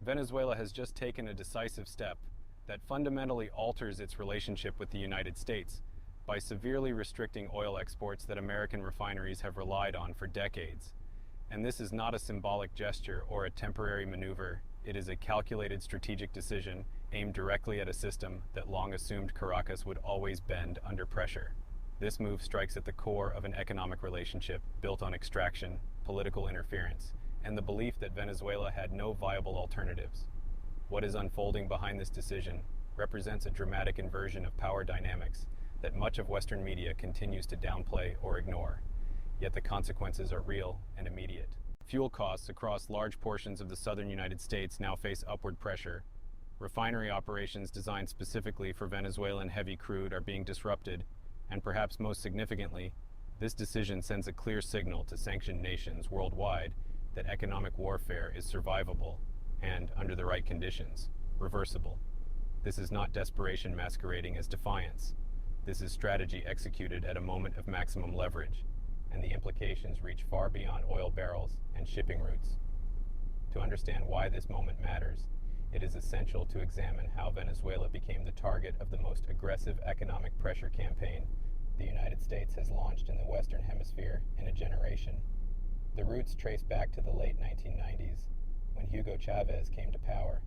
Venezuela has just taken a decisive step that fundamentally alters its relationship with the United States by severely restricting oil exports that American refineries have relied on for decades. And this is not a symbolic gesture or a temporary maneuver. It is a calculated strategic decision aimed directly at a system that long assumed Caracas would always bend under pressure. This move strikes at the core of an economic relationship built on extraction, political interference, and the belief that Venezuela had no viable alternatives. What is unfolding behind this decision represents a dramatic inversion of power dynamics that much of Western media continues to downplay or ignore. Yet the consequences are real and immediate. Fuel costs across large portions of the southern United States now face upward pressure. Refinery operations designed specifically for Venezuelan heavy crude are being disrupted, and perhaps most significantly, this decision sends a clear signal to sanctioned nations worldwide that economic warfare is survivable and, under the right conditions, reversible. This is not desperation masquerading as defiance. This is strategy executed at a moment of maximum leverage, and the implications reach far beyond oil barrels and shipping routes. To understand why this moment matters, it is essential to examine how Venezuela became the target of the most aggressive economic pressure campaign the United States has launched in the Western Hemisphere in a generation. The roots trace back to the late 1990s, when Hugo Chavez came to power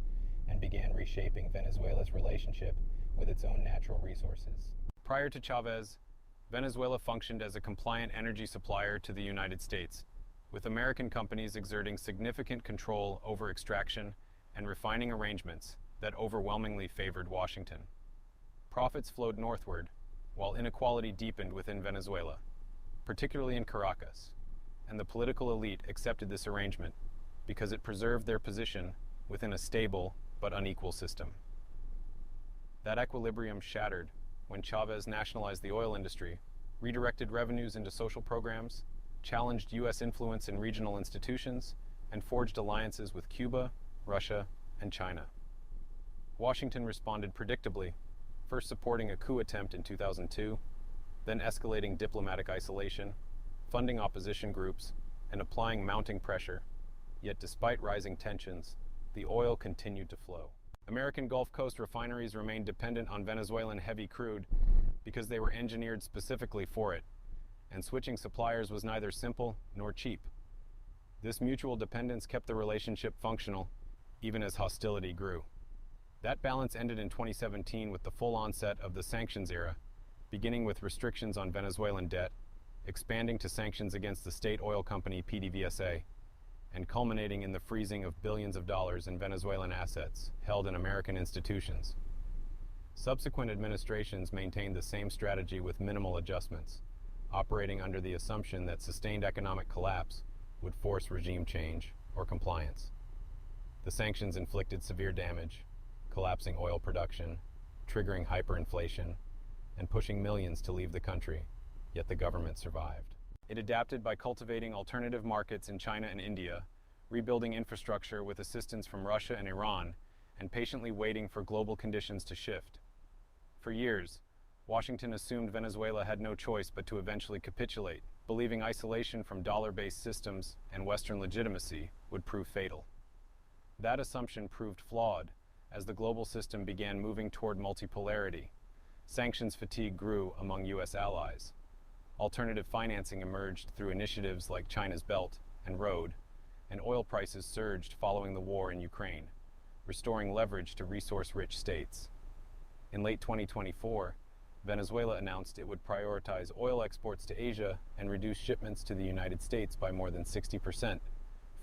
and began reshaping Venezuela's relationship with its own natural resources. Prior to Chavez, Venezuela functioned as a compliant energy supplier to the United States, with American companies exerting significant control over extraction and refining arrangements that overwhelmingly favored Washington. Profits flowed northward, while inequality deepened within Venezuela, particularly in Caracas, and the political elite accepted this arrangement because it preserved their position within a stable but unequal system. That equilibrium shattered when Chavez nationalized the oil industry, redirected revenues into social programs, challenged U.S. influence in regional institutions, and forged alliances with Cuba, Russia, and China. Washington responded predictably, first supporting a coup attempt in 2002, then escalating diplomatic isolation, funding opposition groups, and applying mounting pressure. Yet despite rising tensions, the oil continued to flow. American Gulf Coast refineries remained dependent on Venezuelan heavy crude because they were engineered specifically for it, and switching suppliers was neither simple nor cheap. This mutual dependence kept the relationship functional, even as hostility grew. That balance ended in 2017 with the full onset of the sanctions era, beginning with restrictions on Venezuelan debt, expanding to sanctions against the state oil company PDVSA, and culminating in the freezing of billions of dollars in Venezuelan assets held in American institutions. Subsequent administrations maintained the same strategy with minimal adjustments, operating under the assumption that sustained economic collapse would force regime change or compliance. The sanctions inflicted severe damage, collapsing oil production, triggering hyperinflation, and pushing millions to leave the country, yet the government survived. It adapted by cultivating alternative markets in China and India, rebuilding infrastructure with assistance from Russia and Iran, and patiently waiting for global conditions to shift. For years, Washington assumed Venezuela had no choice but to eventually capitulate, believing isolation from dollar-based systems and Western legitimacy would prove fatal. That assumption proved flawed as the global system began moving toward multipolarity. Sanctions fatigue grew among U.S. allies. Alternative financing emerged through initiatives like China's Belt and Road, and oil prices surged following the war in Ukraine, restoring leverage to resource-rich states. In late 2024, Venezuela announced it would prioritize oil exports to Asia and reduce shipments to the United States by more than 60%,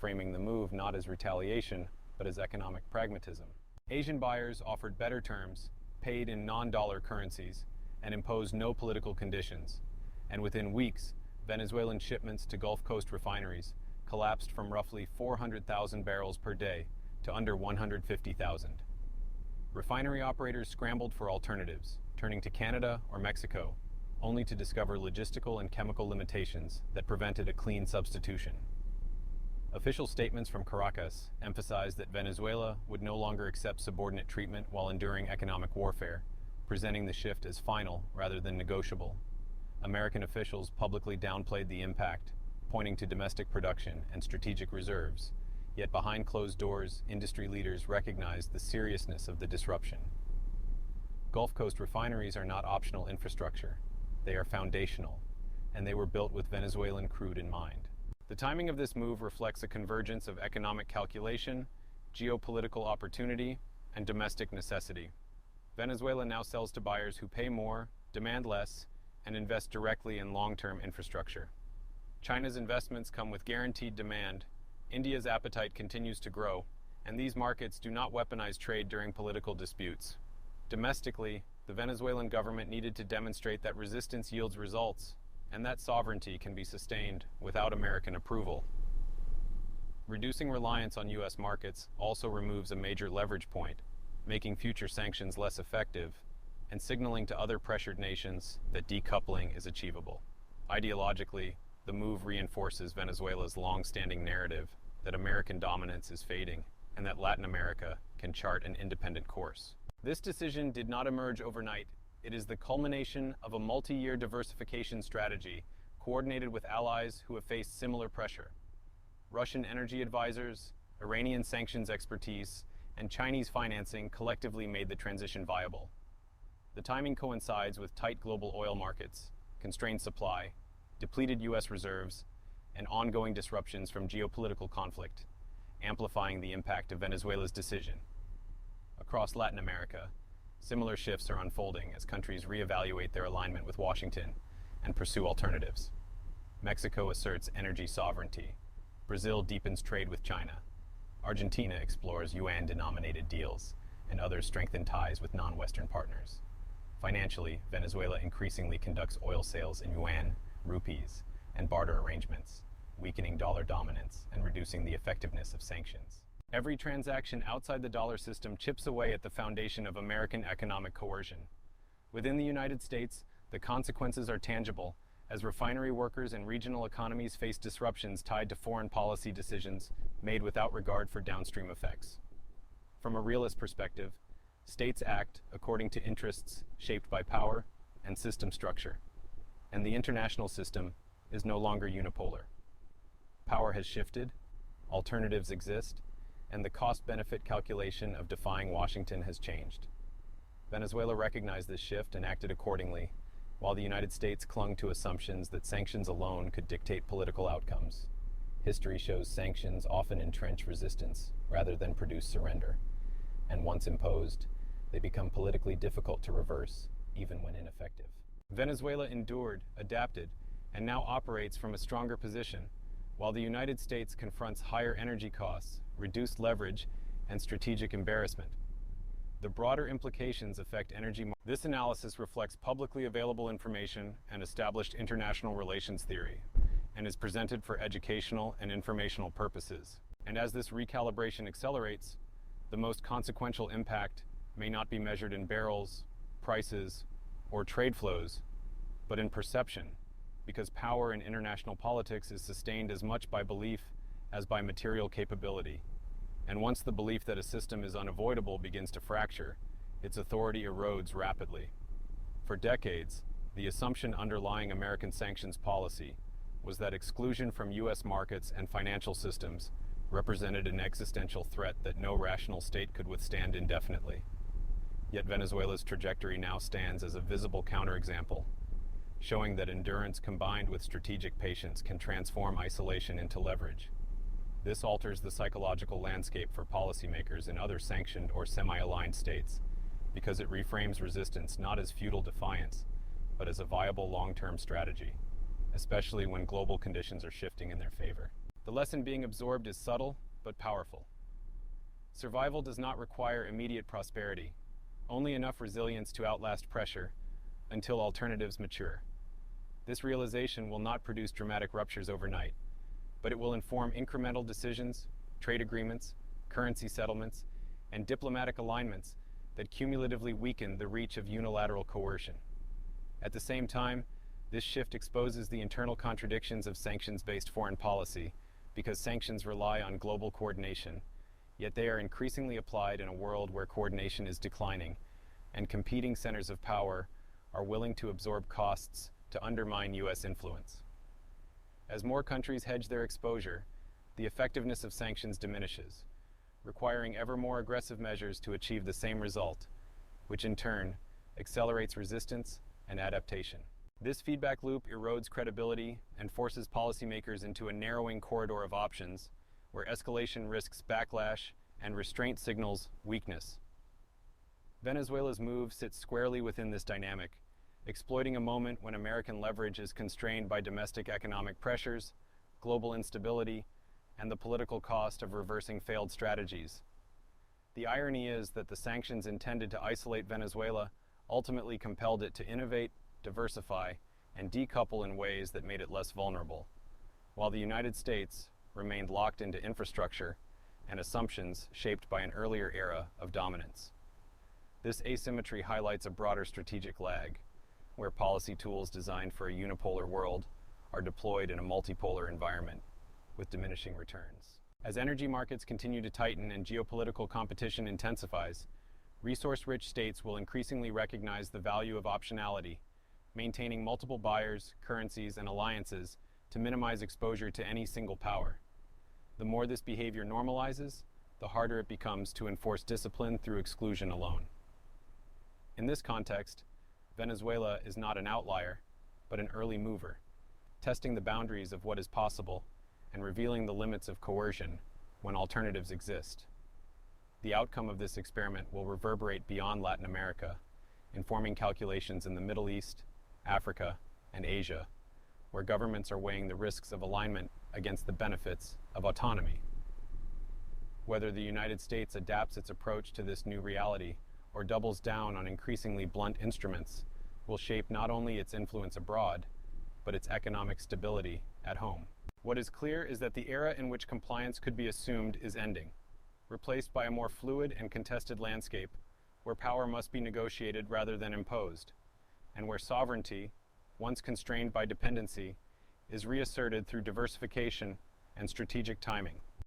framing the move not as retaliation, but as economic pragmatism. Asian buyers offered better terms, paid in non-dollar currencies, and imposed no political conditions. And within weeks, Venezuelan shipments to Gulf Coast refineries collapsed from roughly 400,000 barrels per day to under 150,000. Refinery operators scrambled for alternatives, turning to Canada or Mexico, only to discover logistical and chemical limitations that prevented a clean substitution. Official statements from Caracas emphasized that Venezuela would no longer accept subordinate treatment while enduring economic warfare, presenting the shift as final rather than negotiable. American officials publicly downplayed the impact, pointing to domestic production and strategic reserves, Yet behind closed doors, industry leaders recognize the seriousness of the disruption. Gulf Coast refineries are not optional infrastructure. They are foundational, and they were built with Venezuelan crude in mind. The timing of this move reflects a convergence of economic calculation, geopolitical opportunity, and domestic necessity. Venezuela now sells to buyers who pay more, demand less, and invest directly in long-term infrastructure. China's investments come with guaranteed demand, India's appetite continues to grow, and these markets do not weaponize trade during political disputes. Domestically, the Venezuelan government needed to demonstrate that resistance yields results, and that sovereignty can be sustained without American approval. Reducing reliance on U.S. markets also removes a major leverage point, making future sanctions less effective and signaling to other pressured nations that decoupling is achievable. Ideologically, the move reinforces Venezuela's long-standing narrative that American dominance is fading and that Latin America can chart an independent course. This decision did not emerge overnight. It is the culmination of a multi-year diversification strategy coordinated with allies who have faced similar pressure. Russian energy advisors, Iranian sanctions expertise, and Chinese financing collectively made the transition viable. The timing coincides with tight global oil markets, constrained supply, depleted U.S. reserves, and ongoing disruptions from geopolitical conflict, amplifying the impact of Venezuela's decision. Across Latin America, similar shifts are unfolding as countries reevaluate their alignment with Washington and pursue alternatives. Mexico asserts energy sovereignty. Brazil deepens trade with China. Argentina explores yuan-denominated deals, and others strengthen ties with non-Western partners. Financially, Venezuela increasingly conducts oil sales in yuan, rupees, and barter arrangements, weakening dollar dominance and reducing the effectiveness of sanctions. Every transaction outside the dollar system chips away at the foundation of American economic coercion. Within the United States, the consequences are tangible, as refinery workers and regional economies face disruptions tied to foreign policy decisions made without regard for downstream effects. From a realist perspective, states act according to interests shaped by power and system structure, and the international system is no longer unipolar. Power has shifted, alternatives exist, and the cost-benefit calculation of defying Washington has changed. Venezuela recognized this shift and acted accordingly, while the United States clung to assumptions that sanctions alone could dictate political outcomes. History shows sanctions often entrench resistance rather than produce surrender, and once imposed, they become politically difficult to reverse, even when ineffective. Venezuela endured, adapted, and now operates from a stronger position, while the United States confronts higher energy costs, reduced leverage, and strategic embarrassment. The broader implications affect energy markets. This analysis reflects publicly available information and established international relations theory, and is presented for educational and informational purposes. And as this recalibration accelerates, the most consequential impact may not be measured in barrels, prices, or trade flows, but in perception, because power in international politics is sustained as much by belief as by material capability. And once the belief that a system is unavoidable begins to fracture, its authority erodes rapidly. For decades, the assumption underlying American sanctions policy was that exclusion from U.S. markets and financial systems represented an existential threat that no rational state could withstand indefinitely. Yet Venezuela's trajectory now stands as a visible counterexample, showing that endurance combined with strategic patience can transform isolation into leverage. This alters the psychological landscape for policymakers in other sanctioned or semi-aligned states, because it reframes resistance not as futile defiance, but as a viable long-term strategy, especially when global conditions are shifting in their favor. The lesson being absorbed is subtle, but powerful. Survival does not require immediate prosperity, only enough resilience to outlast pressure until alternatives mature. This realization will not produce dramatic ruptures overnight, but it will inform incremental decisions, trade agreements, currency settlements, and diplomatic alignments that cumulatively weaken the reach of unilateral coercion. At the same time, this shift exposes the internal contradictions of sanctions-based foreign policy, because sanctions rely on global coordination, yet they are increasingly applied in a world where coordination is declining, and competing centers of power are willing to absorb costs to undermine U.S. influence. As more countries hedge their exposure, the effectiveness of sanctions diminishes, requiring ever more aggressive measures to achieve the same result, which in turn accelerates resistance and adaptation. This feedback loop erodes credibility and forces policymakers into a narrowing corridor of options, where escalation risks backlash and restraint signals weakness. Venezuela's move sits squarely within this dynamic, exploiting a moment when American leverage is constrained by domestic economic pressures, global instability, and the political cost of reversing failed strategies. The irony is that the sanctions intended to isolate Venezuela ultimately compelled it to innovate, diversify, and decouple in ways that made it less vulnerable, while the United States remained locked into infrastructure and assumptions shaped by an earlier era of dominance. This asymmetry highlights a broader strategic lag, where policy tools designed for a unipolar world are deployed in a multipolar environment with diminishing returns. As energy markets continue to tighten and geopolitical competition intensifies, resource-rich states will increasingly recognize the value of optionality, maintaining multiple buyers, currencies, and alliances to minimize exposure to any single power. The more this behavior normalizes, the harder it becomes to enforce discipline through exclusion alone. In this context, Venezuela is not an outlier, but an early mover, testing the boundaries of what is possible and revealing the limits of coercion when alternatives exist. The outcome of this experiment will reverberate beyond Latin America, informing calculations in the Middle East, Africa, and Asia, where governments are weighing the risks of alignment against the benefits of autonomy. Whether the United States adapts its approach to this new reality or doubles down on increasingly blunt instruments will shape not only its influence abroad, but its economic stability at home. What is clear is that the era in which compliance could be assumed is ending, replaced by a more fluid and contested landscape where power must be negotiated rather than imposed, and where sovereignty, once constrained by dependency, is reasserted through diversification and strategic timing.